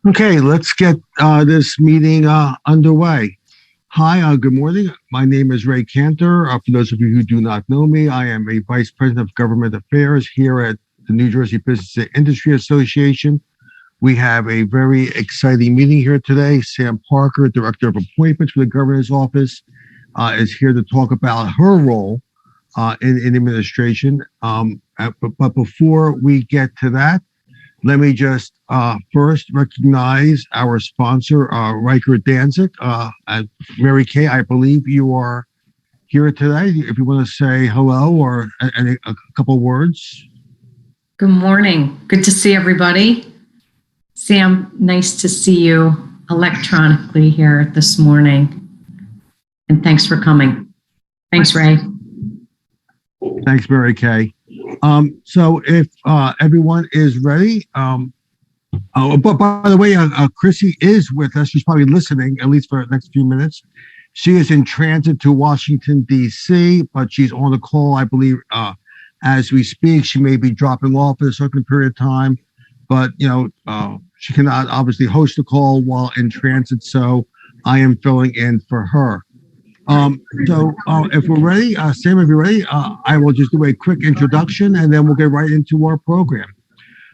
Okay, let's get this meeting underway. Hi, good morning. My name is Ray Cantor. For those of you who do not know me, I am a Vice President of Government Affairs here at the New Jersey Business and Industry Association. We have a very exciting meeting here today. Sam Parker, Director of Appointments for the Governor's Office, is here to talk about her role in administration. But before we get to that, let me just first recognize our sponsor, Riker Danzig. And Mary Kay, I believe you are here today. If you want to say hello or a couple words. Good morning. Good to see everybody. Sam, nice to see you electronically here this morning. And thanks for coming. Thanks, Ray. Thanks, Mary Kay. So if everyone is ready, but by the way, Chrissy is with us. She's probably listening, at least for the next few minutes. She is in transit to Washington, D.C., but she's on the call, I believe, as we speak. She may be dropping off at a certain period of time, but, she cannot obviously host the call while in transit, so I am filling in for her. If we're ready, Sam, if you're ready, I will just do a quick introduction and then we'll get right into our program.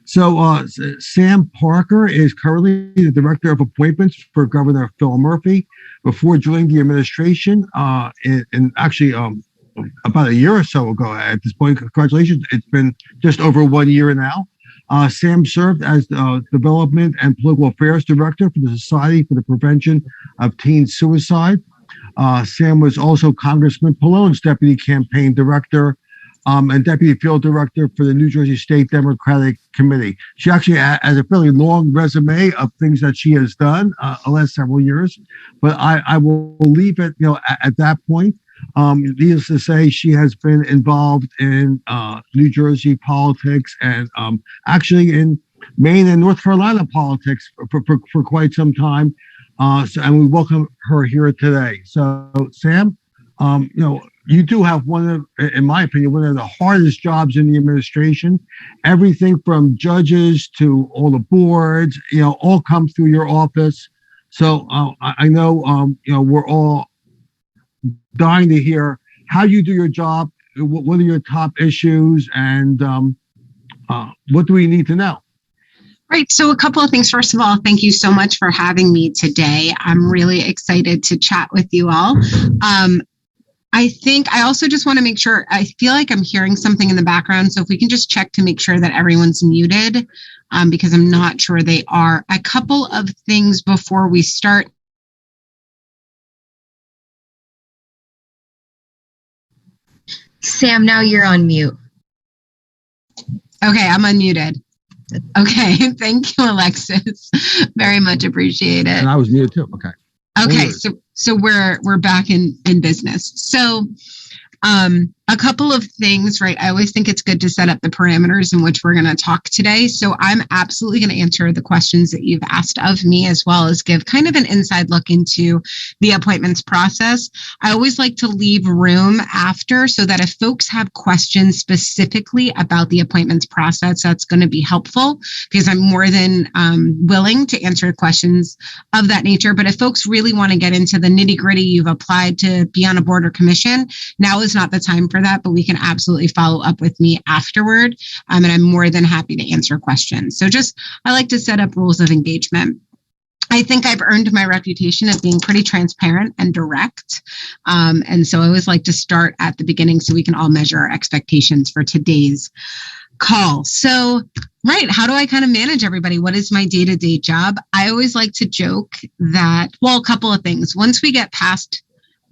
So Sam Parker is currently the Director of Appointments for Governor Phil Murphy. Before joining the administration, in actually about a year or so ago at this point, congratulations, it's been just over 1 year now. Sam served as the Development and Political Affairs Director for the Society for the Prevention of Teen Suicide. Sam was also Congressman Pallone's Deputy Campaign Director and Deputy Field Director for the New Jersey State Democratic Committee. She actually has a fairly long resume of things that she has done the last several years, but I will leave it, at that point. Needless to say, she has been involved in New Jersey politics and actually in Maine and North Carolina politics for quite some time. And we welcome her here today. So, Sam, you do have in my opinion, one of the hardest jobs in the administration. Everything from judges to all the boards, all come through your office. So I know, we're all dying to hear how you do your job. What are your top issues, and what do we need to know? Right. So a couple of things. First of all, thank you so much for having me today. I'm really excited to chat with you all. I also just want to make sure, I feel like I'm hearing something in the background. So if we can just check to make sure that everyone's muted, because I'm not sure they are. A couple of things before we start. Sam, now you're on mute. Okay, I'm unmuted. Okay, thank you, Alexis. Very much appreciate it. And I was muted too. Okay. Okay, so we're back in business. So a couple of things, right? I always think it's good to set up the parameters in which we're going to talk today. So I'm absolutely going to answer the questions that you've asked of me, as well as give kind of an inside look into the appointments process. I always like to leave room after so that if folks have questions specifically about the appointments process, that's going to be helpful, because I'm more than willing to answer questions of that nature. But if folks really want to get into the nitty gritty, you've applied to be on a board or commission, now is not the time for that, but we can absolutely follow up with me afterward. And I'm more than happy to answer questions. So I like to set up rules of engagement. I think I've earned my reputation of being pretty transparent and direct. And so I always like to start at the beginning so we can all measure our expectations for today's call. So, right, how do I kind of manage everybody? What is my day-to-day job? I always like to joke that, a couple of things. Once we get past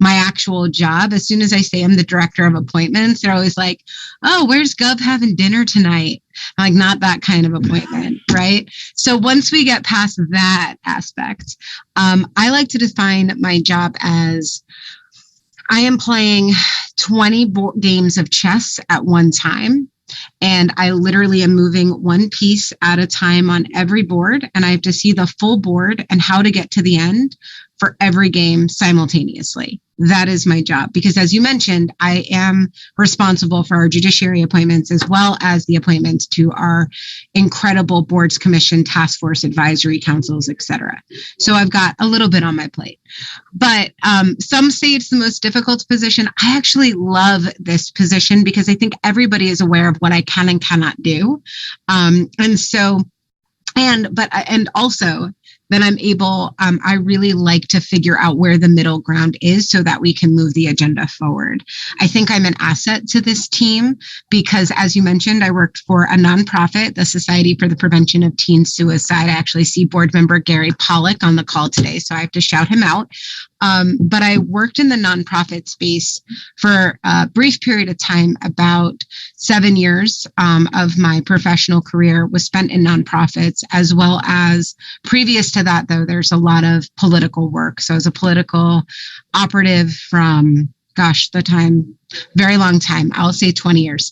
my actual job, as soon as I say I'm the Director of Appointments, they're always like, oh, where's Gov having dinner tonight? I'm like, not that kind of appointment, right? So once we get past that aspect, I like to define my job as I am playing 20 games of chess at one time. And I literally am moving one piece at a time on every board, and I have to see the full board and how to get to the end for every game simultaneously. That is my job because, as you mentioned, I am responsible for our judiciary appointments as well as the appointments to our incredible boards, commission, task force, advisory councils, etc. So I've got a little bit on my plate. But some say it's the most difficult position. I actually love this position because I think everybody is aware of what I can and cannot do. And also then I'm able, I really like to figure out where the middle ground is so that we can move the agenda forward. I think I'm an asset to this team because, as you mentioned, I worked for a nonprofit, the Society for the Prevention of Teen Suicide. I actually see board member Gary Pollock on the call today, so I have to shout him out. But I worked in the nonprofit space for a brief period of time. About 7 years of my professional career was spent in nonprofits, as well as previous to that, though, there's a lot of political work. So I was a political operative from, very long time. I'll say 20 years.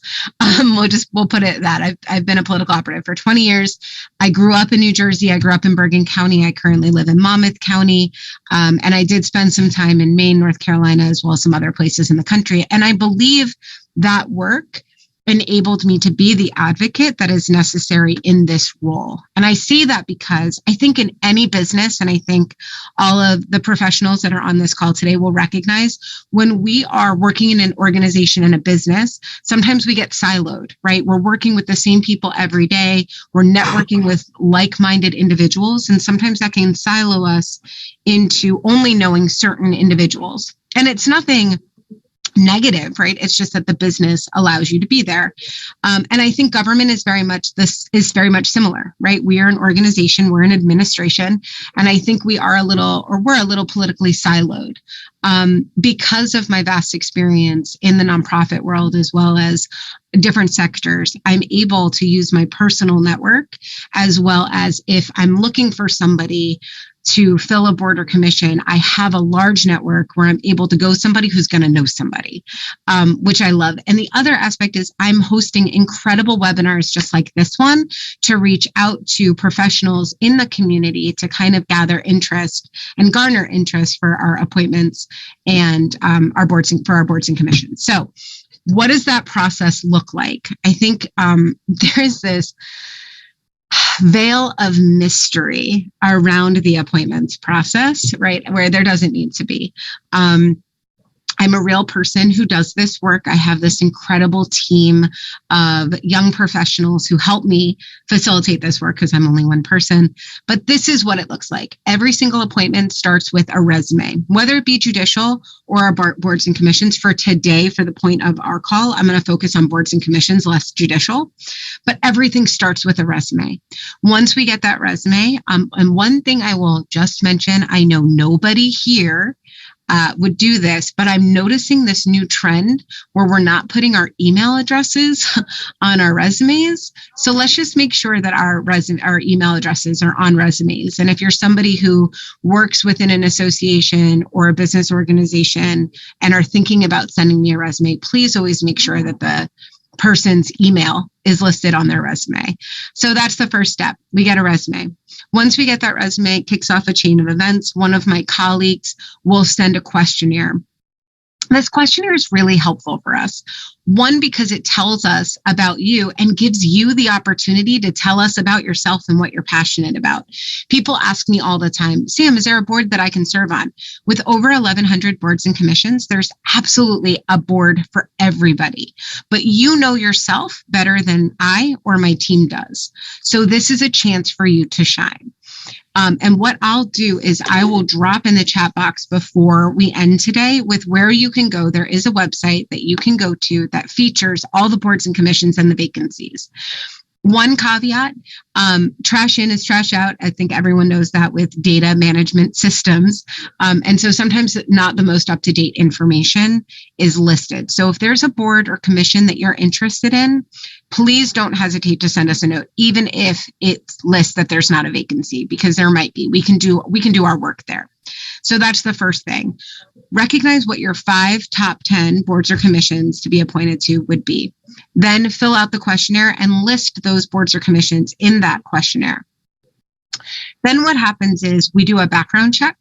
We'll put it that I've been a political operative for 20 years. I grew up in New Jersey. I grew up in Bergen County. I currently live in Monmouth County. And I did spend some time in Maine, North Carolina, as well as some other places in the country. And I believe that work enabled me to be the advocate that is necessary in this role. And I say that because I think in any business, and I think all of the professionals that are on this call today will recognize, when we are working in an organization and a business, sometimes we get siloed, right? We're working with the same people every day. We're networking with like-minded individuals. And sometimes that can silo us into only knowing certain individuals. And it's nothing negative, right? It's just that the business allows you to be there. And I think government is very much similar, right? We are an organization, we're an administration, and I think we're a little politically siloed. Because of my vast experience in the nonprofit world, as well as different sectors, I'm able to use my personal network, as well as if I'm looking for somebody to fill a board or commission, I have a large network where I'm able to go somebody who's going to know somebody, which I love. And the other aspect is I'm hosting incredible webinars just like this one to reach out to professionals in the community to kind of gather interest and garner interest for our appointments and our boards and commissions. So what does that process look like? I think there's this veil of mystery around the appointments process, right? Where there doesn't need to be. I'm a real person who does this work. I have this incredible team of young professionals who help me facilitate this work because I'm only one person. But this is what it looks like. Every single appointment starts with a resume, whether it be judicial or our boards and commissions. For today, for the point of our call, I'm going to focus on boards and commissions, less judicial. But everything starts with a resume. Once we get that resume, and one thing I will just mention, I know nobody here would do this, but I'm noticing this new trend where we're not putting our email addresses on our resumes. So let's just make sure that our email addresses are on resumes. And if you're somebody who works within an association or a business organization and are thinking about sending me a resume, please always make sure that the person's email is listed on their resume. So that's the first step. We get a resume. Once we get that resume, it kicks off a chain of events. One of my colleagues will send a questionnaire. This questionnaire is really helpful for us. One, because it tells us about you and gives you the opportunity to tell us about yourself and what you're passionate about. People ask me all the time, Sam, is there a board that I can serve on? With over 1,100 boards and commissions, there's absolutely a board for everybody. But you know yourself better than I or my team does. So this is a chance for you to shine. And what I'll do is I will drop in the chat box before we end today with where you can go. There is a website that you can go to that features all the boards and commissions and the vacancies. One caveat, trash in is trash out. I think everyone knows that with data management systems. And so sometimes not the most up-to-date information is listed. So if there's a board or commission that you're interested in, please don't hesitate to send us a note, even if it lists that there's not a vacancy, because there might be. We can do our work there. So that's the first thing. Recognize what your 5 top 10 boards or commissions to be appointed to would be. Then fill out the questionnaire and list those boards or commissions in that questionnaire. Then what happens is we do a background check.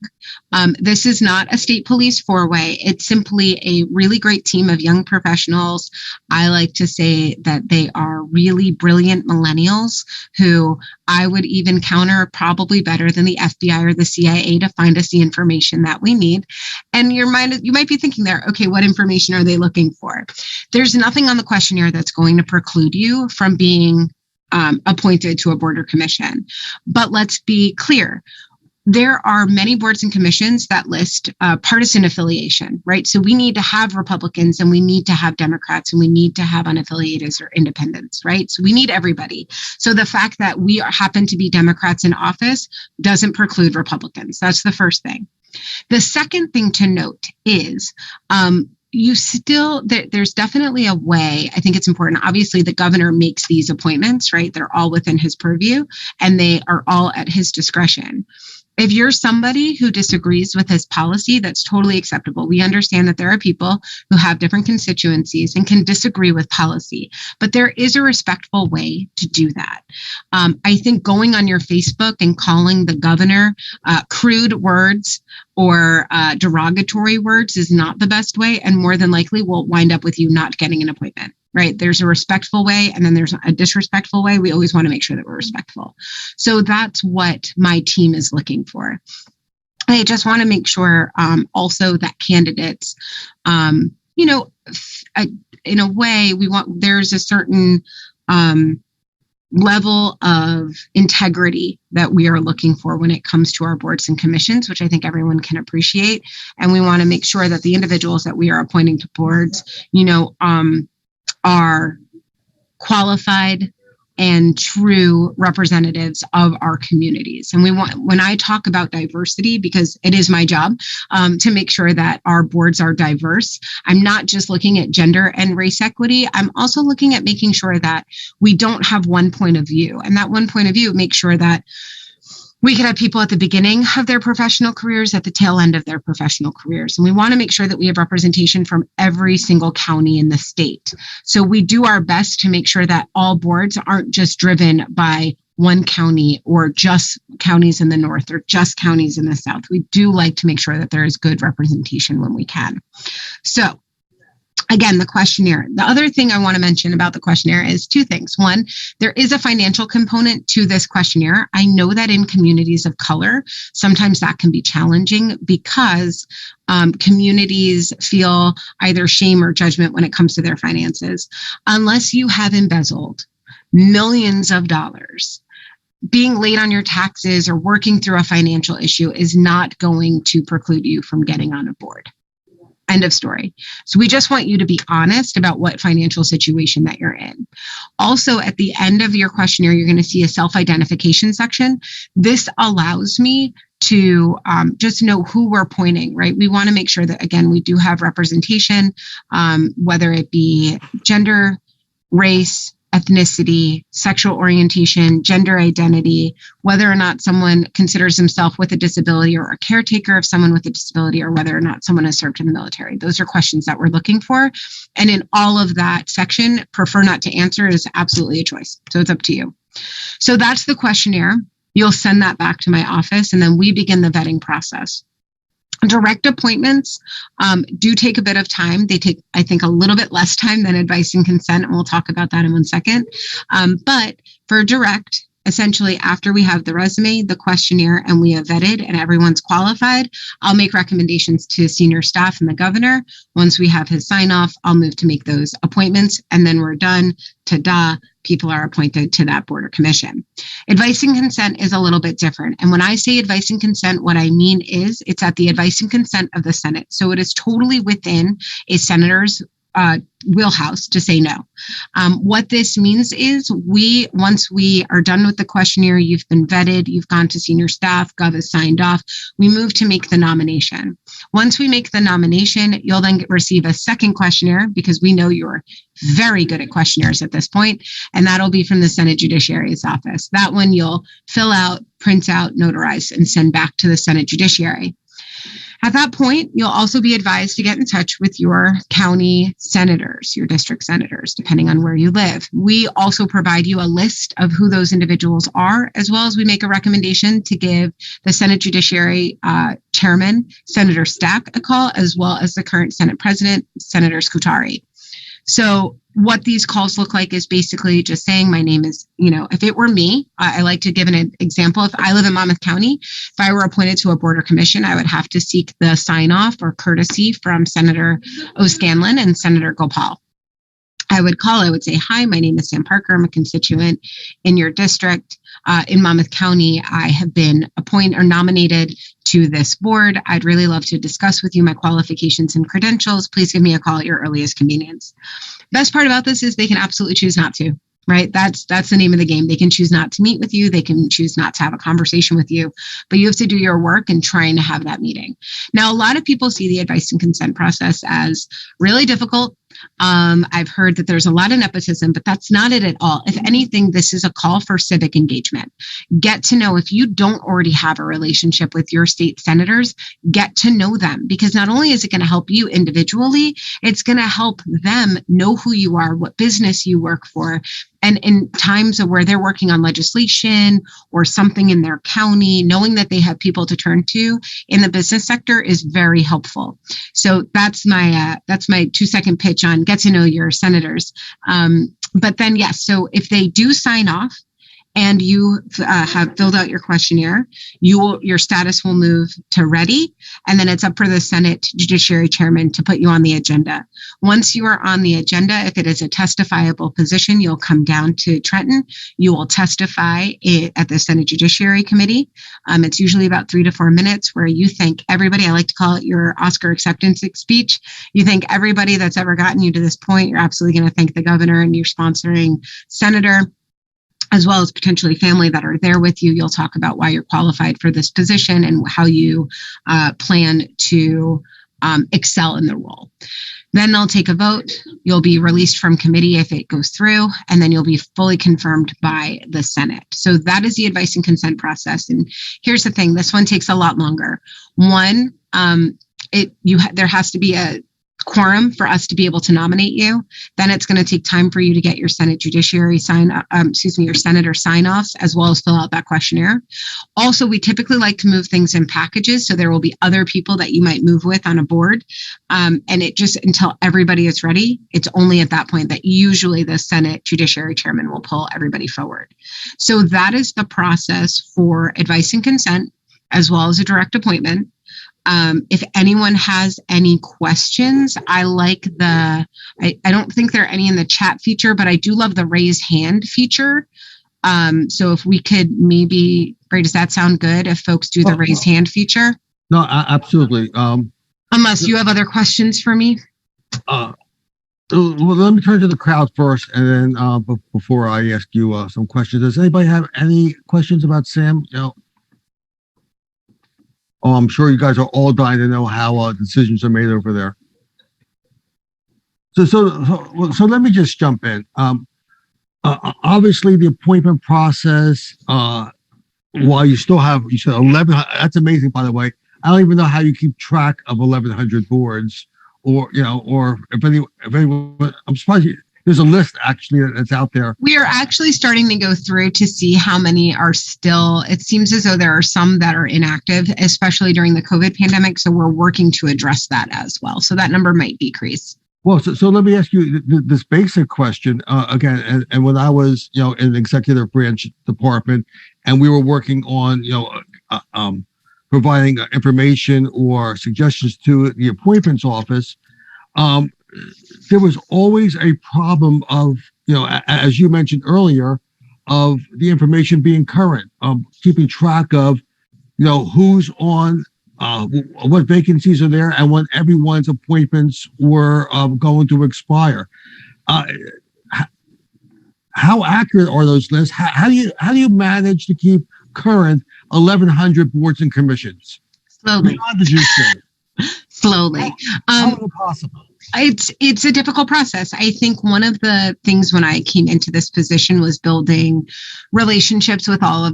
This is not a state police four-way. It's simply a really great team of young professionals. I like to say that they are really brilliant millennials who I would even counter probably better than the FBI or the CIA to find us the information that we need. And you might be thinking there, okay, what information are they looking for? There's nothing on the questionnaire that's going to preclude you from being appointed to a board or commission. But let's be clear. There are many boards and commissions that list partisan affiliation, right? So we need to have Republicans and we need to have Democrats and we need to have unaffiliated or independents, right? So we need everybody. So the fact that we happen to be Democrats in office doesn't preclude Republicans. That's the first thing. The second thing to note is there's definitely a way. I think it's important. Obviously, the governor makes these appointments, right? They're all within his purview and they are all at his discretion. If you're somebody who disagrees with his policy, that's totally acceptable. We understand that there are people who have different constituencies and can disagree with policy, but there is a respectful way to do that. I think going on your Facebook and calling the governor crude words or derogatory words is not the best way, and more than likely will wind up with you not getting an appointment. Right? There's a respectful way and then there's a disrespectful way. We always want to make sure that we're respectful. So that's what my team is looking for. I just want to make sure also that candidates, in a way, there's a certain level of integrity that we are looking for when it comes to our boards and commissions, which I think everyone can appreciate. And we want to make sure that the individuals that we are appointing to boards, are qualified and true representatives of our communities. And when I talk about diversity, because it is my job to make sure that our boards are diverse, I'm not just looking at gender and race equity. I'm also looking at making sure that we don't have one point of view. And that one point of view makes sure that we can have people at the beginning of their professional careers, at the tail end of their professional careers. And we want to make sure that we have representation from every single county in the state. So we do our best to make sure that all boards aren't just driven by one county or just counties in the north or just counties in the south. We do like to make sure that there is good representation when we can. So again, the questionnaire. The other thing I want to mention about the questionnaire is two things. One, there is a financial component to this questionnaire. I know that in communities of color, sometimes that can be challenging because communities feel either shame or judgment when it comes to their finances. Unless you have embezzled millions of dollars, being late on your taxes or working through a financial issue is not going to preclude you from getting on a board. End of story. So we just want you to be honest about what financial situation that you're in. Also, at the end of your questionnaire, you're going to see a self-identification section. This allows me to just know who we're pointing, right? We want to make sure that, again, we do have representation, whether it be gender, race, ethnicity, sexual orientation, gender identity, whether or not someone considers himself with a disability or a caretaker of someone with a disability, or whether or not someone has served in the military. Those are questions that we're looking for. And in all of that section, prefer not to answer is absolutely a choice. So it's up to you. So that's the questionnaire. You'll send that back to my office and then we begin the vetting process. Direct appointments do take a bit of time. They take, I think, a little bit less time than advice and consent, and we'll talk about that in 1 second. But for direct, essentially after we have the resume, the questionnaire, and we have vetted and everyone's qualified, I'll make recommendations to senior staff and the governor. Once we have his sign off, I'll move to make those appointments, and then we're done. Ta-da, people are appointed to that board or commission. Advice and consent is a little bit different. And when I say advice and consent, what I mean is it's at the advice and consent of the Senate. So it is totally within a senator's wheelhouse to say no. What this means is once we are done with the questionnaire, you've been vetted, you've gone to senior staff, Gov has signed off, we move to make the nomination. Once we make the nomination, you'll then receive a second questionnaire because we know you're very good at questionnaires at this point, and that'll be from the Senate Judiciary's office. That one you'll fill out, print out, notarize, and send back to the Senate Judiciary. At that point, you'll also be advised to get in touch with your county senators, your district senators, depending on where you live. We also provide you a list of who those individuals are, as well as we make a recommendation to give the Senate Judiciary Chairman, Senator Stack, a call, as well as the current Senate President, Senator Scutari. So what these calls look like is basically just saying, my name is, if it were me, I like to give an example. If I live in Monmouth County, if I were appointed to a board or commission, I would have to seek the sign off or courtesy from Senator O'Scanlan and Senator Gopal. I would call, I would say, hi, my name is Sam Parker. I'm a constituent in your district. In Monmouth County, I have been appointed or nominated to this board. I'd really love to discuss with you my qualifications and credentials. Please give me a call at your earliest convenience. Best part about this is they can absolutely choose not to, right? That's the name of the game. They can choose not to meet with you. They can choose not to have a conversation with you, but you have to do your work in trying to have that meeting. Now, a lot of people see the advice and consent process as really difficult. I've heard that there's a lot of nepotism, but that's not it at all. If anything, this is a call for civic engagement. Get to know, if you don't already have a relationship with your state senators, get to know them, because not only is it going to help you individually, it's going to help them know who you are, what business you work for. And in times of where they're working on legislation or something in their county, knowing that they have people to turn to in the business sector is very helpful. So that's my 2-second pitch on get to know your senators. But then, yes, so if they do sign off and you have filled out your questionnaire, your status will move to ready, and then it's up for the Senate Judiciary Chairman to put you on the agenda. Once you are on the agenda, if it is a testifiable position, you'll come down to Trenton. You will testify at the Senate Judiciary Committee. It's usually about 3 to 4 minutes where you thank everybody. I like to call it your Oscar acceptance speech. You thank everybody that's ever gotten you to this point. You're absolutely going to thank the governor and your sponsoring senator, as well as potentially family that are there with you. You'll talk about why you're qualified for this position and how you plan to excel in the role. Then they'll take a vote. You'll be released from committee if it goes through, and then you'll be fully confirmed by the Senate. So that is the advice and consent process. And here's the thing, this one takes a lot longer. One, there has to be a quorum for us to be able to nominate you. Then it's going to take time for you to get your Senate Judiciary your senator sign-offs, as well as fill out that questionnaire. Also, we typically like to move things in packages, so there will be other people that you might move with on a board. And it just, until everybody is ready, it's only at that point that usually the Senate Judiciary Chairman will pull everybody forward. So that is the process for advice and consent, as well as a direct appointment. If anyone has any questions, I like I don't think there are any in the chat feature, but I do love the raise hand feature. So if we could maybe, Ray, does that sound good if folks do the raise hand feature? No, absolutely. Unless you have other questions for me. Well, let me turn to the crowd first, and then before I ask you some questions, does anybody have any questions about Sam? Oh, I'm sure you guys are all dying to know how decisions are made over there. So let me just jump in. Obviously, the appointment process, while you said 11, that's amazing, by the way. I don't even know how you keep track of 1,100 boards, or if anyone, I'm surprised there's a list actually that's out there. We are actually starting to go through to see how many are still, it seems as though there are some that are inactive, especially during the COVID pandemic. So we're working to address that as well. So that number might decrease. Well, so let me ask you this basic question again. And when I was, in the executive branch department, and we were working on, providing information or suggestions to the appointments office, there was always a problem of, as you mentioned earlier, of the information being current, keeping track of, who's on, what vacancies are there, and when everyone's appointments were going to expire. How accurate are those lists? How do you manage to keep current 1,100 boards and commissions? Slowly. How did you say? Slowly. How is it possible? It's a difficult process. I think one of the things when I came into this position was building relationships with all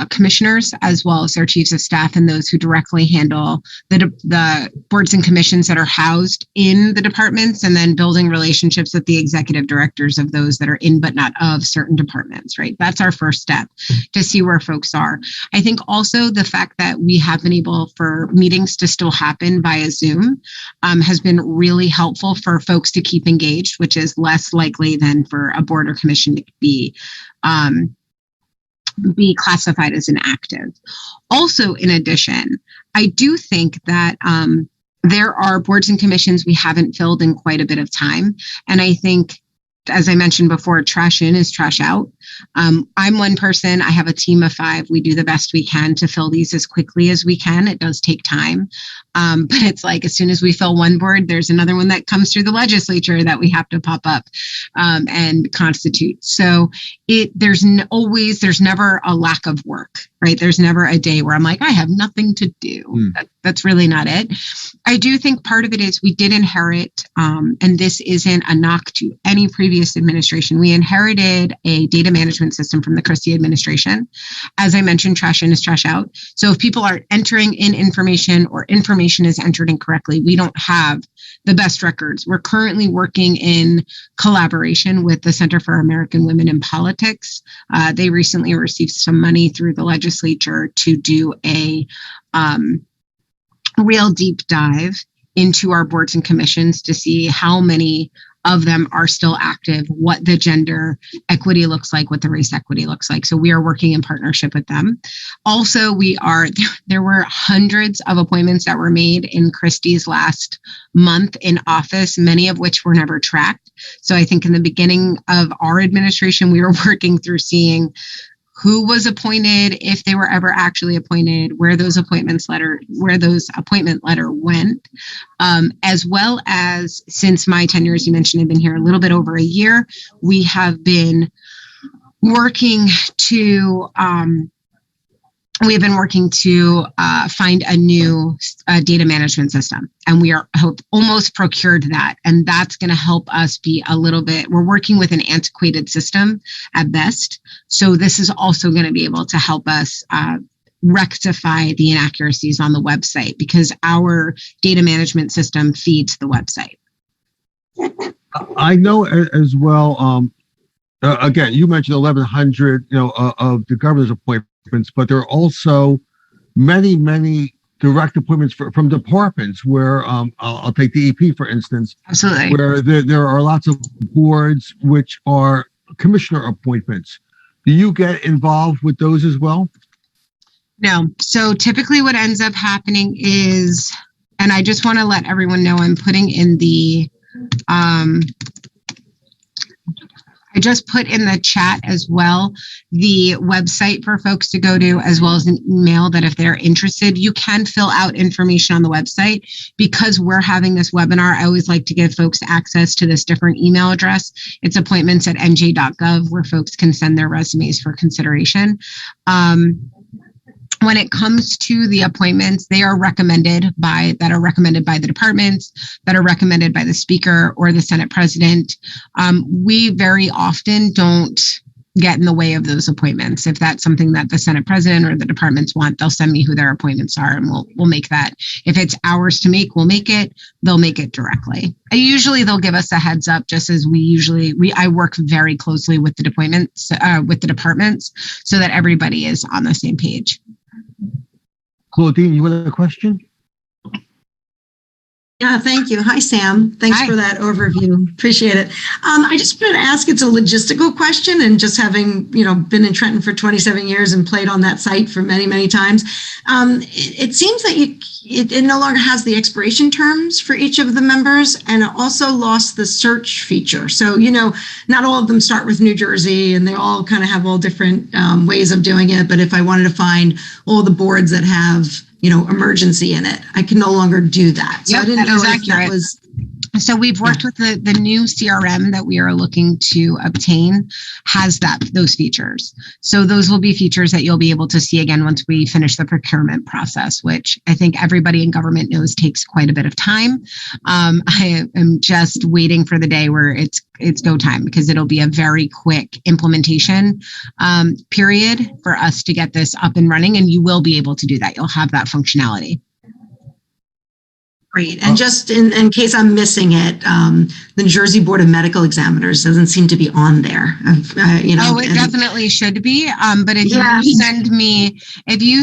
commissioners, as well as their chiefs of staff and those who directly handle the boards and commissions that are housed in the departments, and then building relationships with the executive directors of those that are in but not of certain departments, right? That's our first step to see where folks are. I think also the fact that we have been able for meetings to still happen via Zoom has been really helpful for folks to keep engaged, which is less likely than for a board or commission to be classified as inactive. Also, in addition, I do think that there are boards and commissions we haven't filled in quite a bit of time. And I think, as I mentioned before, trash in is trash out. I'm one person. I have a team of 5. We do the best we can to fill these as quickly as we can. It does take time. But it's like as soon as we fill one board, there's another one that comes through the legislature that we have to pop up and constitute. So there's never a lack of work, right? There's never a day where I'm like, I have nothing to do. That's really not it. I do think part of it is we did inherit, and this isn't a knock to any previous administration. We inherited a data management system from the Christie administration. As I mentioned, trash in is trash out. So if people are entering in information or information is entered incorrectly, we don't have the best records. We're currently working in collaboration with the Center for American Women in Politics. They recently received some money through the legislature to do a real deep dive into our boards and commissions to see how many of them are still active, what the gender equity looks like, what the race equity looks like. So we are working in partnership with them. Also, there were hundreds of appointments that were made in Christie's last month in office, many of which were never tracked. So I think in the beginning of our administration, we were working through seeing who was appointed, if they were ever actually appointed, where those appointment letter went, as well as, since my tenure, as you mentioned, I've been here a little bit over a year, we have been working to find a new data management system, and we are almost procured that. And that's going to help us be we're working with an antiquated system at best. So this is also going to be able to help us rectify the inaccuracies on the website, because our data management system feeds the website. I know as well, again, you mentioned 1,100, of the governor's appointments, but there are also many direct appointments from departments where I'll take DEP, for instance. Absolutely. Where there are lots of boards which are commissioner appointments. Do you get involved with those as well? No. So typically what ends up happening is, and I just want to let everyone know, I'm putting in the I just put in the chat as well the website for folks to go to, as well as an email that if they're interested, you can fill out information on the website. Because we're having this webinar, I always like to give folks access to this different email address. It's appointments@nj.gov, where folks can send their resumes for consideration. When it comes to the appointments, they are recommended by the departments, that are recommended by the speaker or the Senate president. We very often don't get in the way of those appointments. If that's something that the Senate president or the departments want, they'll send me who their appointments are, and we'll make that. If it's ours to make, we'll make it. They'll make it directly. Usually they'll give us a heads up, just as I work very closely with the departments, so that everybody is on the same page. Claudine, you had a question? Yeah, thank you. Hi, Sam. Thanks for that overview. Appreciate it. I just wanted to ask, it's a logistical question, and just having, been in Trenton for 27 years and played on that site for many, many times, it seems that it no longer has the expiration terms for each of the members, and it also lost the search feature. So, not all of them start with New Jersey, and they all kind of have all different ways of doing it. But if I wanted to find all the boards that have emergency in it, I can no longer do that. So Yep, I didn't know if that was So we've worked with the new CRM that we are looking to obtain has those features. So those will be features that you'll be able to see again once we finish the procurement process, which I think everybody in government knows takes quite a bit of time. I am just waiting for the day where it's go time, because it'll be a very quick implementation period for us to get this up and running, and you will be able to do that. You'll have that functionality. Great. And just in case I'm missing it, the New Jersey Board of Medical Examiners doesn't seem to be on there. It definitely should be. But if you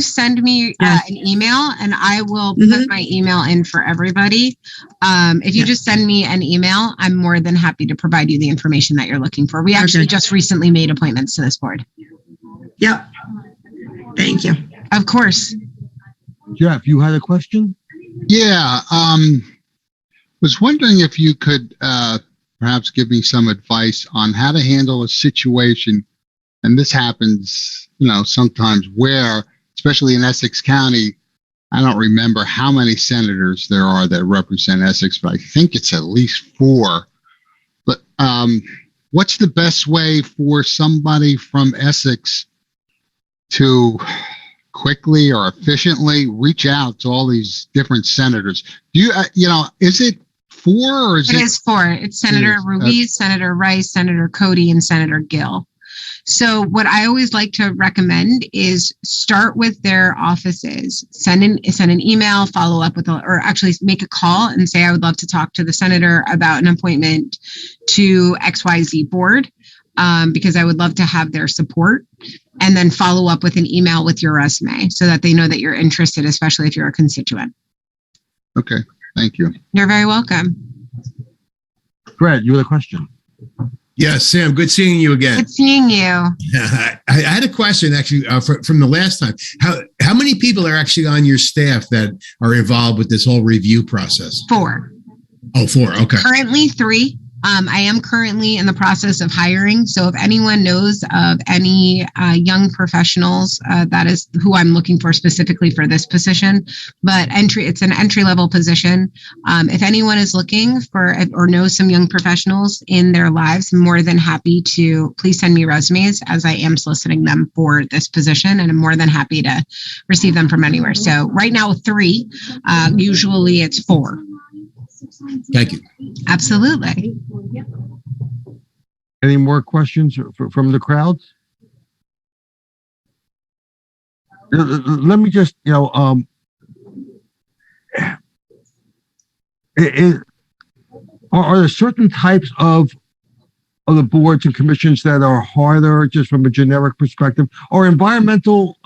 send me an email, and I will put my email in for everybody. If you just send me an email, I'm more than happy to provide you the information that you're looking for. We actually just recently made appointments to this board. Yep. Thank you. Of course. Jeff, you had a question? Yeah, was wondering if you could perhaps give me some advice on how to handle a situation, and this happens, sometimes where, especially in Essex County, I don't remember how many senators there are that represent Essex, but I think it's at least 4. But what's the best way for somebody from Essex to quickly or efficiently reach out to all these different senators? Do you, is it 4 or is it? It is 4. It's Senator Ruiz, Senator Rice, Senator Cody, and Senator Gill. So what I always like to recommend is start with their offices, send an email, follow up with, or actually make a call and say, I would love to talk to the senator about an appointment to XYZ board, because I would love to have their support. And then follow up with an email with your resume so that they know that you're interested, especially if you're a constituent. Okay, thank you. You're very welcome. Brad, you had a question? Yes, Sam, good seeing you again. Good seeing you. I had a question actually from the last time. How many people are actually on your staff that are involved with this whole review process? 4. Oh, 4. Okay. Currently 3. I am currently in the process of hiring. So if anyone knows of any young professionals, that is who I'm looking for specifically for this position. But it's an entry-level position. If anyone is looking for or knows some young professionals in their lives, I'm more than happy to please send me resumes, as I am soliciting them for this position, and I'm more than happy to receive them from anywhere. So right now 3, usually it's 4. Thank you. Absolutely. Any more questions from the crowd? Let me just, are there certain types of the boards and commissions that are harder, just from a generic perspective, or environmental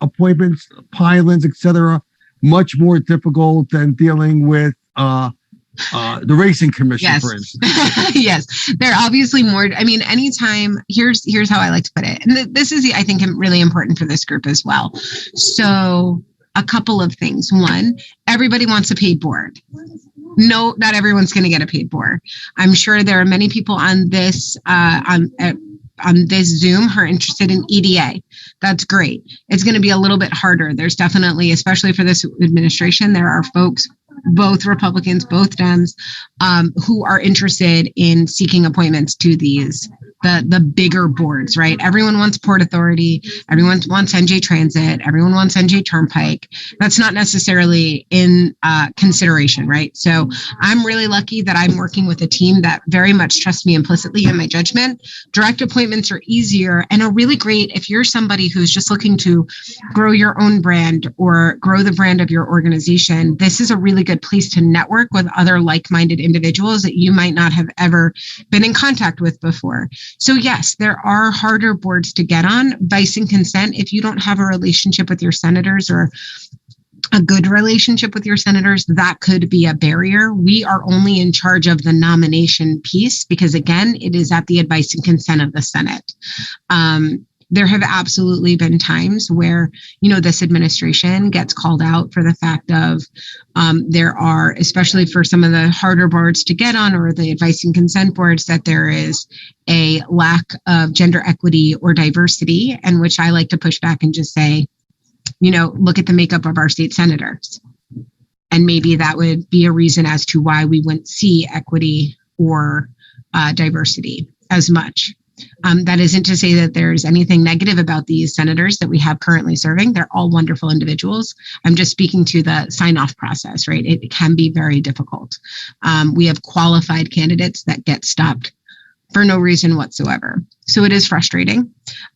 appointments, pilings, etc., much more difficult than dealing with the racing commission, Yes. for instance? Yes, they're obviously more. I mean, anytime. Here's how I like to put it, and this is, I think, really important for this group as well. So, a couple of things. One, everybody wants a paid board. No, not everyone's going to get a paid board. I'm sure there are many people on this on this Zoom who are interested in EDA. That's great. It's going to be a little bit harder. There's definitely, especially for this administration, there are folks, both Republicans, both Dems, who are interested in seeking appointments to these, the bigger boards, right? Everyone wants Port Authority. Everyone wants NJ Transit. Everyone wants NJ Turnpike. That's not necessarily in consideration, right? So I'm really lucky that I'm working with a team that very much trusts me implicitly in my judgment. Direct appointments are easier and are really great if you're somebody who's just looking to grow your own brand or grow the brand of your organization. This is a really good place to network with other like-minded individuals that you might not have ever been in contact with before. So yes, there are harder boards to get on. Vice and consent, if you don't have a relationship with your senators or a good relationship with your senators, that could be a barrier. We are only in charge of the nomination piece because, again, it is at the advice and consent of the Senate. There have absolutely been times where, this administration gets called out for the fact of there are, especially for some of the harder boards to get on or the advice and consent boards, that there is a lack of gender equity or diversity, and which I like to push back and just say, look at the makeup of our state senators. And maybe that would be a reason as to why we wouldn't see equity or diversity as much. That isn't to say that there's anything negative about these senators that we have currently serving. They're all wonderful individuals. I'm just speaking to the sign-off process, right? It can be very difficult. We have qualified candidates that get stopped for no reason whatsoever. So it is frustrating.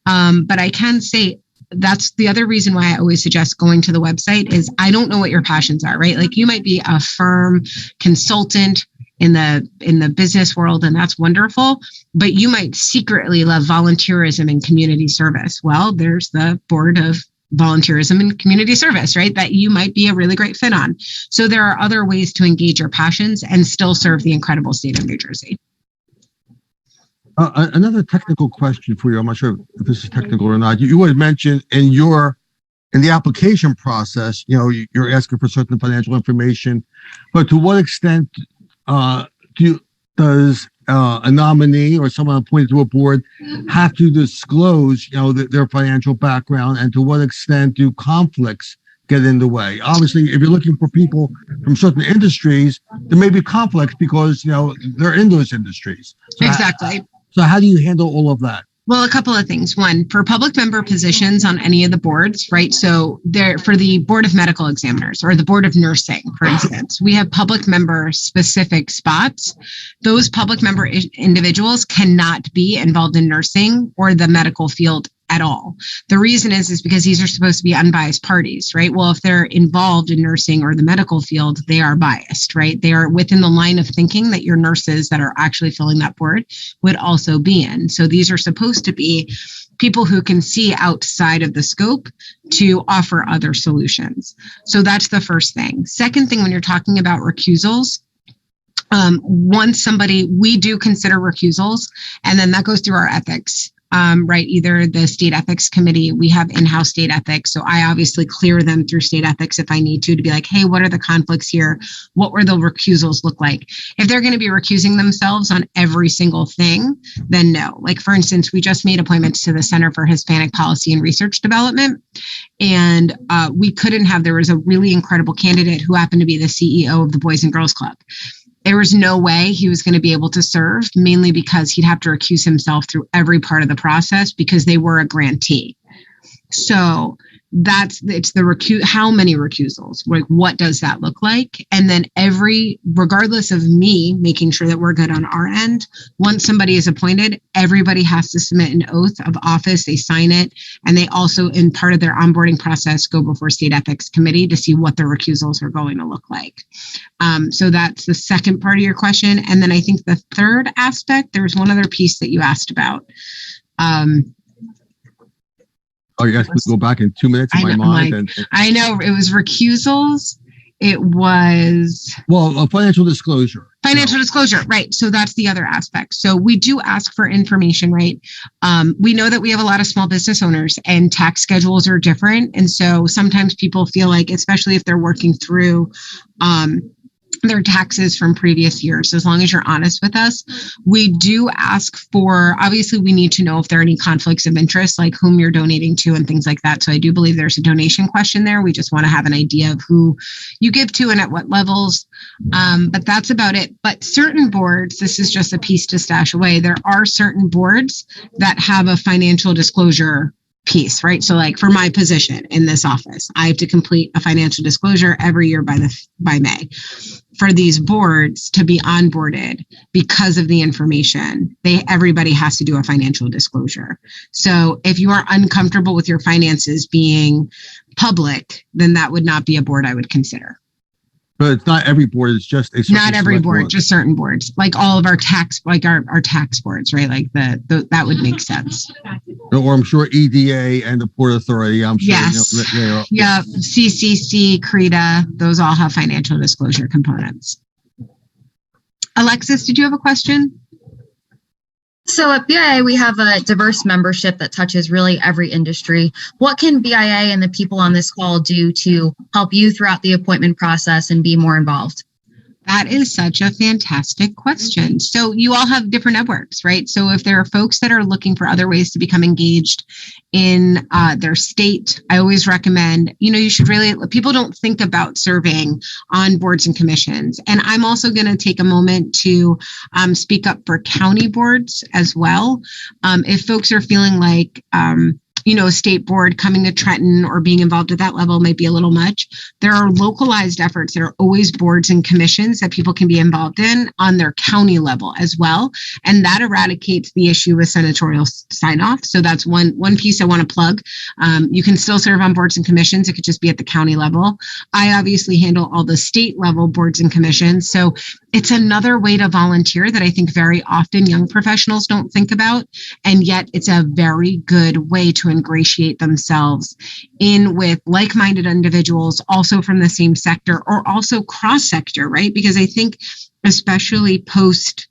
But I can say that's the other reason why I always suggest going to the website is I don't know what your passions are, right? Like you might be a firm consultant in the business world, and that's wonderful, but you might secretly love volunteerism and community service. Well, there's the Board of Volunteerism and Community Service, right? That you might be a really great fit on. So there are other ways to engage your passions and still serve the incredible state of New Jersey. Another technical question for you. I'm not sure if this is technical or not. You had mentioned in the application process, you're asking for certain financial information, but to what extent does a nominee or someone appointed to a board have to disclose, their financial background, and to what extent do conflicts get in the way? Obviously, if you're looking for people from certain industries, there may be conflicts because, they're in those industries. Exactly. So how do you handle all of that? Well, a couple of things. One, for public member positions on any of the boards, right? So there, for the Board of Medical Examiners or the Board of Nursing, for instance, we have public member specific spots. Those public member individuals cannot be involved in nursing or the medical field at all. The reason is because these are supposed to be unbiased parties, right? Well, if they're involved in nursing or the medical field, they are biased, right? They are within the line of thinking that your nurses that are actually filling that board would also be in. So these are supposed to be people who can see outside of the scope to offer other solutions. So that's the first thing. Second thing, when you're talking about recusals, we do consider recusals, and then that goes through our ethics. Right, either the state ethics committee, we have in-house state ethics. So I obviously clear them through state ethics if I need to be like, hey, what are the conflicts here? What were the recusals look like? If they're going to be recusing themselves on every single thing, then no. Like, for instance, we just made appointments to the Center for Hispanic Policy and Research Development. And there was a really incredible candidate who happened to be the CEO of the Boys and Girls Club. There was no way he was going to be able to serve, mainly because he'd have to recuse himself through every part of the process because they were a grantee. So it's how many recusals, like what does that look like? And then regardless of me making sure that we're good on our end, once somebody is appointed, everybody has to submit an oath of office. They sign it. And they also, in part of their onboarding process, go before state ethics committee to see what the recusals are going to look like. So that's the second part of your question. And then I think the third aspect, there was one other piece that you asked about. Oh, you guys could go back in 2 minutes in my mind. I know, it was recusals. It was... Well, financial disclosure. Financial disclosure, right. So that's the other aspect. So we do ask for information, right? We know that we have a lot of small business owners and tax schedules are different. And so sometimes people feel like, especially if they're working through their taxes from previous years, as long as you're honest with us, we do ask for, obviously we need to know if there are any conflicts of interest, like whom you're donating to and things like that. So I do believe there's a donation question there. We just want to have an idea of who you give to and at what levels. But that's about it. But certain boards, this is just a piece to stash away. There are certain boards that have a financial disclosure piece, right? So like for my position in this office, I have to complete a financial disclosure every year by May. For these boards to be onboarded because of the information, everybody has to do a financial disclosure. So if you are uncomfortable with your finances being public, then that would not be a board I would consider. But it's not every board, it's just a not every board, just certain boards, like all of our tax, like our tax boards, right? Like that would make sense. Or I'm sure EDA and the Port Authority, I'm sure. Yes. Yeah. CCC, CRETA, those all have financial disclosure components. Alexis, did you have a question? So at BIA, we have a diverse membership that touches really every industry. What can BIA and the people on this call do to help you throughout the appointment process and be more involved? That is such a fantastic question. So you all have different networks, right? So if there are folks that are looking for other ways to become engaged in their state, I always recommend, you should really, people don't think about serving on boards and commissions. And I'm also going to take a moment to speak up for county boards as well. If folks are feeling like, a state board coming to Trenton or being involved at that level might be a little much, there are localized efforts. There are always boards and commissions that people can be involved in on their county level as well. And that eradicates the issue with senatorial sign off. So that's one piece I want to plug. You can still serve on boards and commissions. It could just be at the county level. I obviously handle all the state level boards and commissions. So it's another way to volunteer that I think very often young professionals don't think about. And yet it's a very good way to ingratiate themselves in with like-minded individuals, also from the same sector or also cross-sector, right? Because I think especially post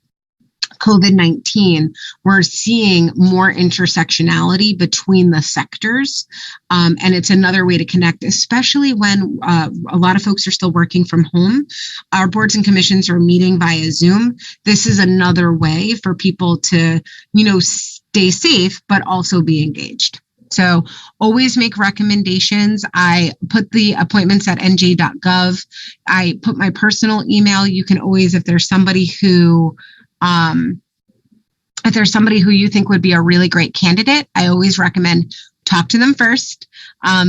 COVID-19, we're seeing more intersectionality between the sectors. And it's another way to connect, especially when a lot of folks are still working from home. Our boards and commissions are meeting via Zoom. This is another way for people to, stay safe, but also be engaged. So always make recommendations. I put the appointments at nj.gov. I put my personal email. You can always, if there's somebody who you think would be a really great candidate, I always recommend talk to them first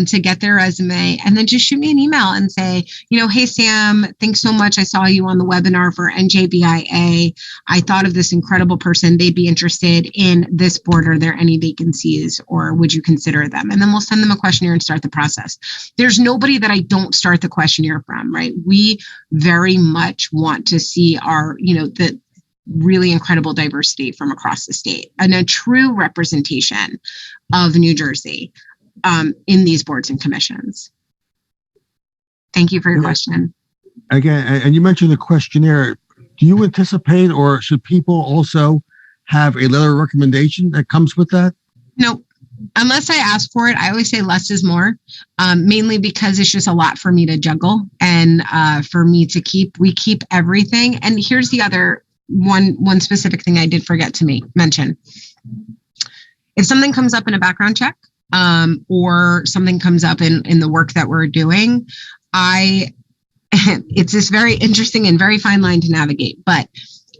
to get their resume, and then just shoot me an email and say, hey, Sam, thanks so much. I saw you on the webinar for NJBIA. I thought of this incredible person. They'd be interested in this board. Are there any vacancies, or would you consider them? And then we'll send them a questionnaire and start the process. There's nobody that I don't start the questionnaire from, right? We very much want to see our, the really incredible diversity from across the state and a true representation of New Jersey in these boards and commissions. Thank you for your question. Again, and you mentioned the questionnaire. Do you anticipate, or should people also have a letter of recommendation that comes with that? No, unless I ask for it. I always say less is more, mainly because it's just a lot for me to juggle and for me to we keep everything. And here's the other one specific thing I did forget to mention. If something comes up in a background check, or something comes up in the work that we're doing, it's this very interesting and very fine line to navigate, but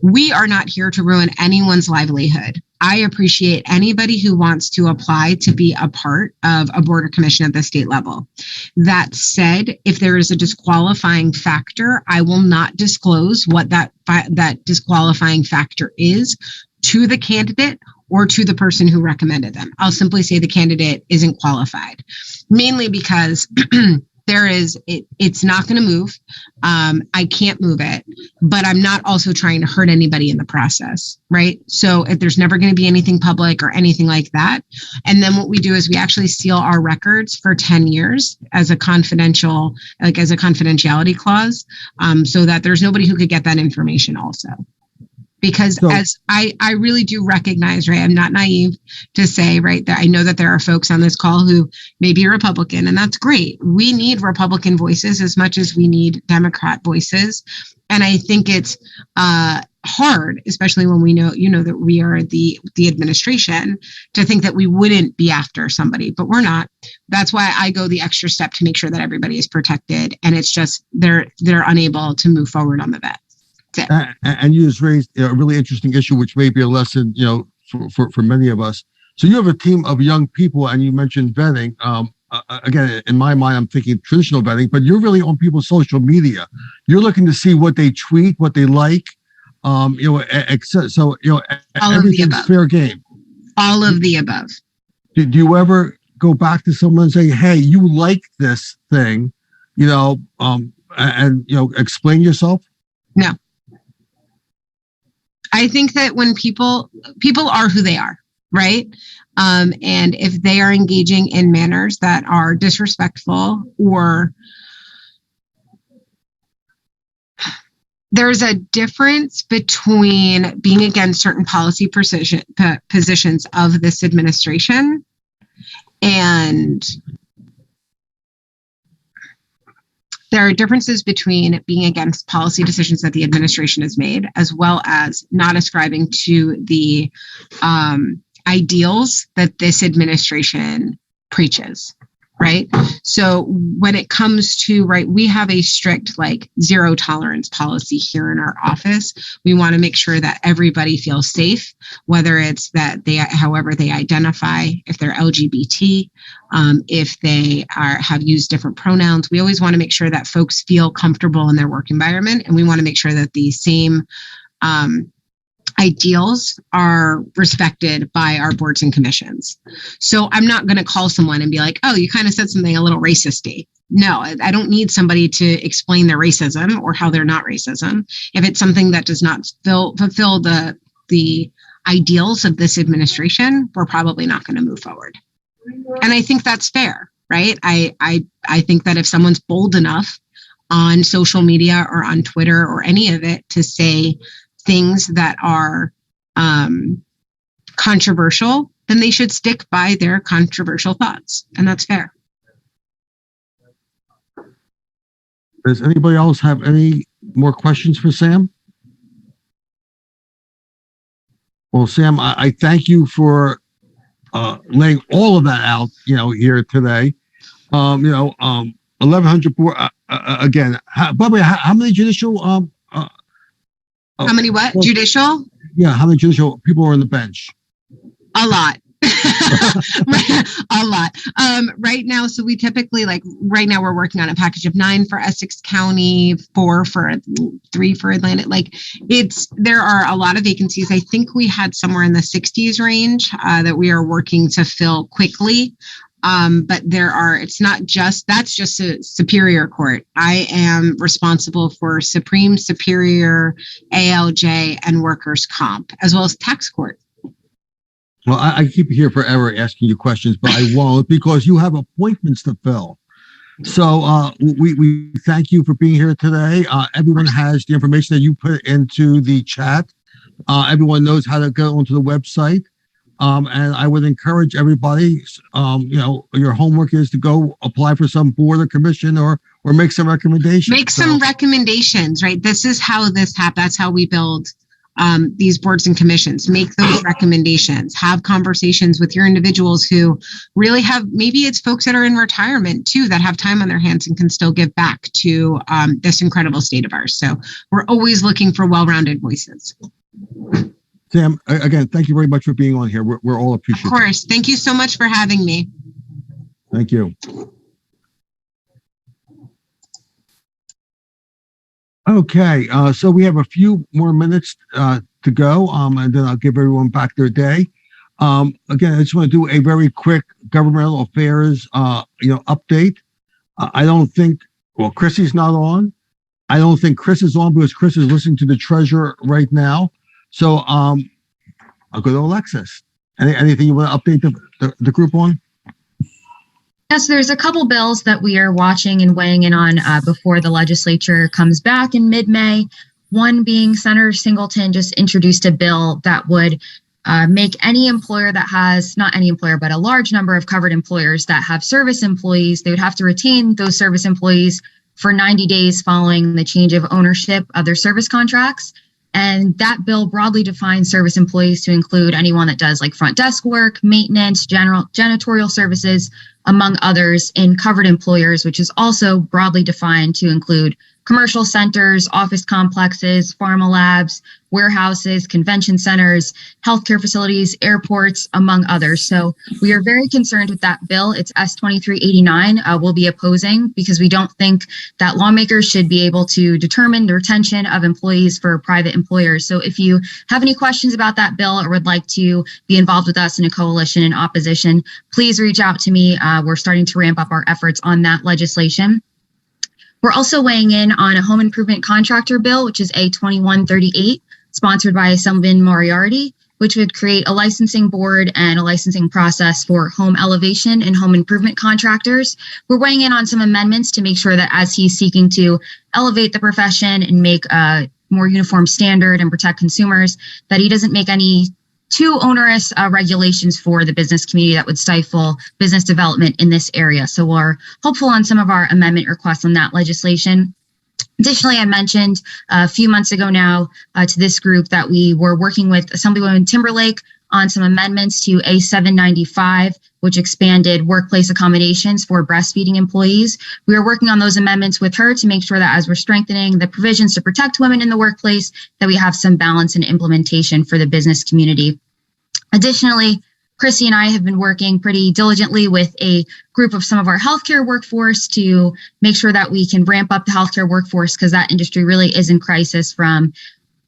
we are not here to ruin anyone's livelihood. I appreciate anybody who wants to apply to be a part of a board or commission at the state level. That said, if there is a disqualifying factor, I will not disclose what that disqualifying factor is to the candidate or to the person who recommended them. I'll simply say the candidate isn't qualified, mainly because it's not going to move. I can't move it, but I'm not also trying to hurt anybody in the process, right? So if there's never going to be anything public or anything like that. And then what we do is we actually seal our records for 10 years as a confidentiality clause, so that there's nobody who could get that information also. Because as I really do recognize, right, I'm not naive to say, right, that I know that there are folks on this call who may be Republican, and that's great. We need Republican voices as much as we need Democrat voices. And I think it's hard, especially when we know, that we are the administration, to think that we wouldn't be after somebody, but we're not. That's why I go the extra step to make sure that everybody is protected. And it's just, they're unable to move forward on the vet. And you just raised a really interesting issue, which may be a lesson, for many of us. So you have a team of young people, and you mentioned vetting. Again, in my mind, I'm thinking traditional vetting, but you're really on people's social media. You're looking to see what they tweet, what they like. Everything's fair game. All of the above. Do you ever go back to someone and say, "Hey, you like this thing," explain yourself? No. I think that when people are who they are, right? And if they are engaging in manners that are disrespectful, or there's a difference between being against certain policy positions of this administration and there are differences between being against policy decisions that the administration has made, as well as not ascribing to the ideals that this administration preaches, right? So when it comes to, right, we have a strict like zero tolerance policy here in our office. We want to make sure that everybody feels safe, whether it's that they, however they identify, if they're LGBT, if they have used different pronouns. We always want to make sure that folks feel comfortable in their work environment, and we want to make sure that the same ideals are respected by our boards and commissions. So I'm not going to call someone and be like, oh, you kind of said something a little racist-y. No, I don't need somebody to explain their racism or how they're not racism. If it's something that does not fulfill the ideals of this administration, we're probably not going to move forward. And I think that's fair, right? I think that if someone's bold enough on social media or on Twitter or any of it to say things that are controversial, then they should stick by their controversial thoughts. And that's fair. Does anybody else have any more questions for Sam? Well, Sam, I thank you for laying all of that out, here today. 1,100 board, again, by the way, how many judicial How many what? Judicial? Yeah, how many judicial people are on the bench? A lot. A lot. Right now, so we typically right now we're working on a package of 9 for Essex County, 3 for Atlantic. There are a lot of vacancies. I think we had somewhere in the 60s range that we are working to fill quickly. But that's just a Superior Court. I am responsible for Supreme, Superior, ALJ, and Workers' Comp, as well as Tax Court. Well, I keep here forever asking you questions, but I won't because you have appointments to fill. So we thank you for being here today. Everyone has the information that you put into the chat. Everyone knows how to go onto the website. And I would encourage everybody, your homework is to go apply for some board or commission or make some recommendations. Make some recommendations, right? This is how this happens. That's how we build these boards and commissions. Make those recommendations. Have conversations with your individuals who really have, maybe it's folks that are in retirement too, that have time on their hands and can still give back to this incredible state of ours. So we're always looking for well-rounded voices. Sam, again, thank you very much for being on here. We're all appreciative. Of course. Thank you so much for having me. Thank you. Okay, so we have a few more minutes to go, and then I'll give everyone back their day. Again, I just want to do a very quick governmental affairs, update. I don't think, Chrissy's not on. I don't think Chris is on because Chris is listening to the treasurer right now. So I'll go to Alexis. Anything you want to update the group on? Yes, there's a couple bills that we are watching and weighing in on before the legislature comes back in mid-May. One being Senator Singleton just introduced a bill that would make any employer that has, not any employer, but a large number of covered employers that have service employees, they would have to retain those service employees for 90 days following the change of ownership of their service contracts. And that bill broadly defines service employees to include anyone that does front desk work, maintenance, janitorial services, among others, in covered employers, which is also broadly defined to include commercial centers, office complexes, pharma labs, warehouses, convention centers, healthcare facilities, airports, among others. So we are very concerned with that bill. It's S2389. We'll be opposing because we don't think that lawmakers should be able to determine the retention of employees for private employers. So if you have any questions about that bill or would like to be involved with us in a coalition in opposition, please reach out to me. We're starting to ramp up our efforts on that legislation. We're also weighing in on a home improvement contractor bill, which is A2138, sponsored by Assemblyman Moriarty, which would create a licensing board and a licensing process for home elevation and home improvement contractors. We're weighing in on some amendments to make sure that as he's seeking to elevate the profession and make a more uniform standard and protect consumers, that he doesn't make any too onerous regulations for the business community that would stifle business development in this area. So we're hopeful on some of our amendment requests on that legislation. Additionally, I mentioned a few months ago now to this group that we were working with Assemblywoman Timberlake on some amendments to A795, which expanded workplace accommodations for breastfeeding employees. We are working on those amendments with her to make sure that as we're strengthening the provisions to protect women in the workplace, that we have some balance and implementation for the business community. Additionally, Chrissy and I have been working pretty diligently with a group of some of our healthcare workforce to make sure that we can ramp up the healthcare workforce, because that industry really is in crisis, from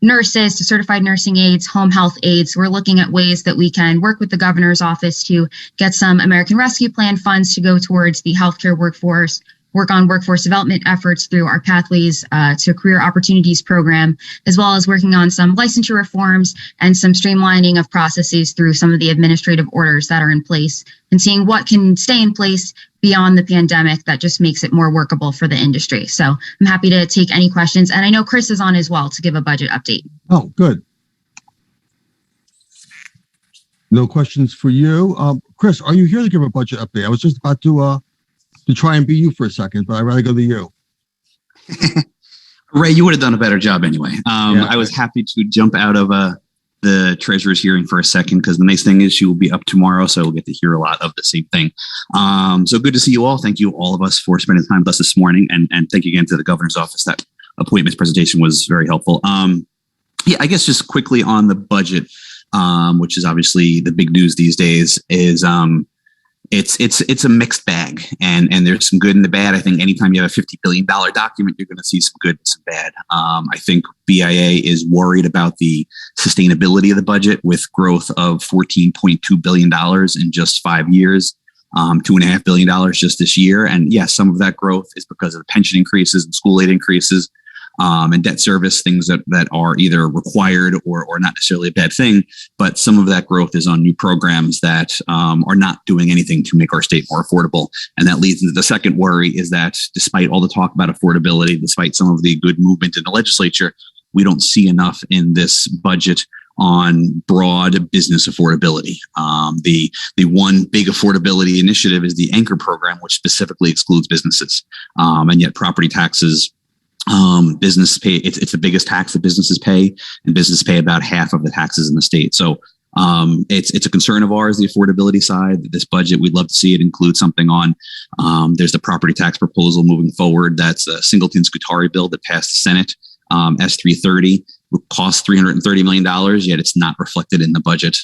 nurses to certified nursing aides, home health aides. We're looking at ways that we can work with the governor's office to get some American Rescue Plan funds to go towards the healthcare workforce, work on workforce development efforts through our Pathways to Career Opportunities program, as well as working on some licensure reforms and some streamlining of processes through some of the administrative orders that are in place, and seeing what can stay in place beyond the pandemic that just makes it more workable for the industry. So I'm happy to take any questions. And I know Chris is on as well to give a budget update. Oh, good. No questions for you. Chris, are you here to give a budget update? I was just about to try and be you for a second, but I'd rather go to you. Ray, you would have done a better job anyway. Yeah. I was happy to jump out of the treasurer's hearing for a second, because the nice thing is she will be up tomorrow, so we'll get to hear a lot of the same thing. So good to see you all. Thank you, all of us, for spending time with us this morning, and thank you again to the governor's office. That appointments presentation was very helpful. Yeah, I guess just quickly on the budget, which is obviously the big news these days, is it's a mixed bag, and there's some good and the bad. I think anytime you have a $50 billion document, you're going to see some good and some bad. I think BIA is worried about the sustainability of the budget, with growth of $14.2 billion in just 5 years, $2.5 billion just this year. And yes, some of that growth is because of the pension increases and school aid increases, and debt service, things that are either required or not necessarily a bad thing. But some of that growth is on new programs that are not doing anything to make our state more affordable. And that leads into the second worry, is that despite all the talk about affordability, despite some of the good movement in the legislature, we don't see enough in this budget on broad business affordability. The one big affordability initiative is the Anchor program, which specifically excludes businesses. And yet property taxes, business pay, it's the biggest tax that businesses pay, and businesses pay about half of the taxes in the state. So it's a concern of ours, the affordability side. This budget, we'd love to see it include something on, there's the property tax proposal moving forward. That's a Singleton-Scutari bill that passed the Senate, S330. Costs $330 million, yet it's not reflected in the budget.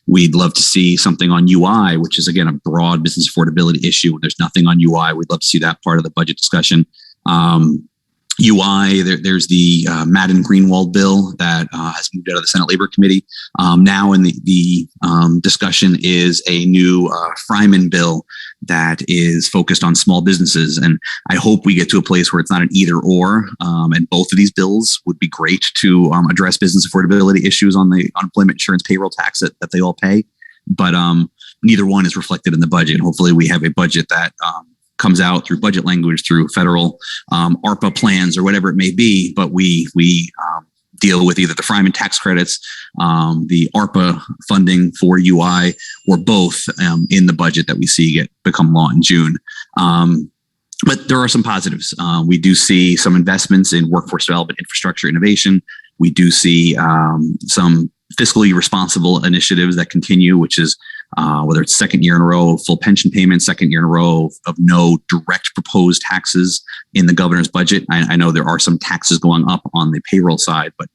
We'd love to see something on UI, which is, again, a broad business affordability issue. There's nothing on UI. We'd love to see that part of the budget discussion. UI, there's the Madden-Greenwald bill that has moved out of the Senate Labor Committee. Now in the discussion is a new Fryman bill that is focused on small businesses. And I hope we get to a place where it's not an either or. And both of these bills would be great to address business affordability issues on the unemployment insurance payroll tax that they all pay. But neither one is reflected in the budget. Hopefully we have a budget that comes out through budget language, through federal ARPA plans or whatever it may be, but we deal with either the Fryman tax credits, the ARPA funding for UI, or both in the budget that we see become law in June. But there are some positives. We do see some investments in workforce development, infrastructure, innovation. We do see some fiscally responsible initiatives that continue, which is whether it's second year in a row of full pension payments, second year in a row of no direct proposed taxes in the governor's budget. I know there are some taxes going up on the payroll side, but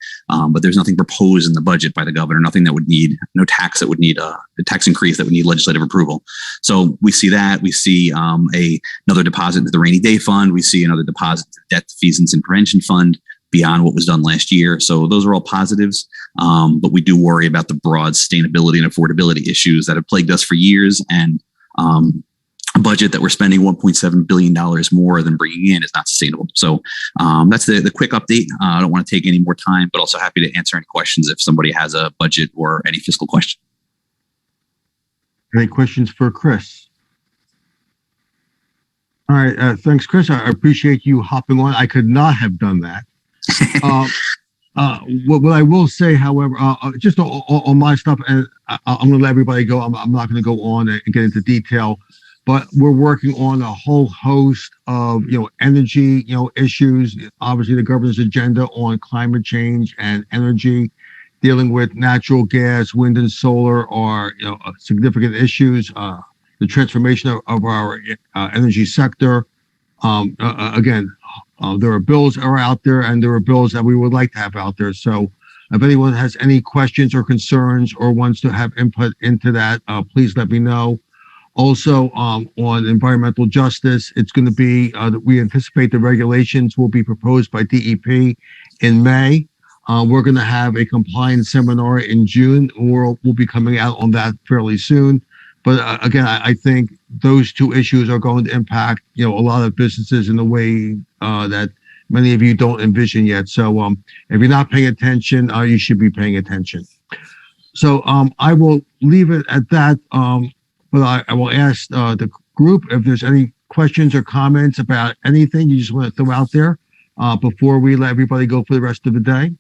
there's nothing proposed in the budget by the governor, nothing that would need, no tax that would need a tax increase that would need legislative approval. So we see that. We see another deposit into the rainy day fund. We see another deposit to the debt defeasance and prevention fund beyond what was done last year. So those are all positives. But we do worry about the broad sustainability and affordability issues that have plagued us for years. And a budget that we're spending $1.7 billion more than bringing in is not sustainable. So that's the quick update. I don't want to take any more time, but also happy to answer any questions if somebody has a budget or any fiscal question. Any questions for Chris? All right. Thanks, Chris. I appreciate you hopping on. I could not have done that. What I will say, however, just on my stuff, and I'm going to let everybody go. I'm not going to go on and get into detail, but we're working on a whole host of, energy, issues. Obviously, the governor's agenda on climate change and energy, dealing with natural gas, wind, and solar are, significant issues. The transformation of our energy sector. Again, there are bills that are out there, and there are bills that we would like to have out there. So if anyone has any questions or concerns or wants to have input into that, please let me know. Also, on environmental justice, it's going to be that we anticipate the regulations will be proposed by DEP in May. We're going to have a compliance seminar in June. We'll be coming out on that fairly soon. But again, I think those two issues are going to impact, a lot of businesses in a way that many of you don't envision yet. So if you're not paying attention, you should be paying attention. So I will leave it at that. But I will ask the group if there's any questions or comments about anything you just want to throw out there before we let everybody go for the rest of the day.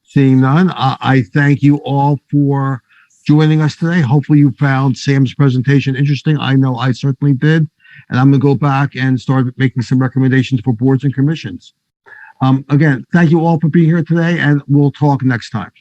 Seeing none, I thank you all for joining us today. Hopefully you found Sam's presentation interesting. I know I certainly did. And I'm going to go back and start making some recommendations for boards and commissions. Again, thank you all for being here today, and we'll talk next time.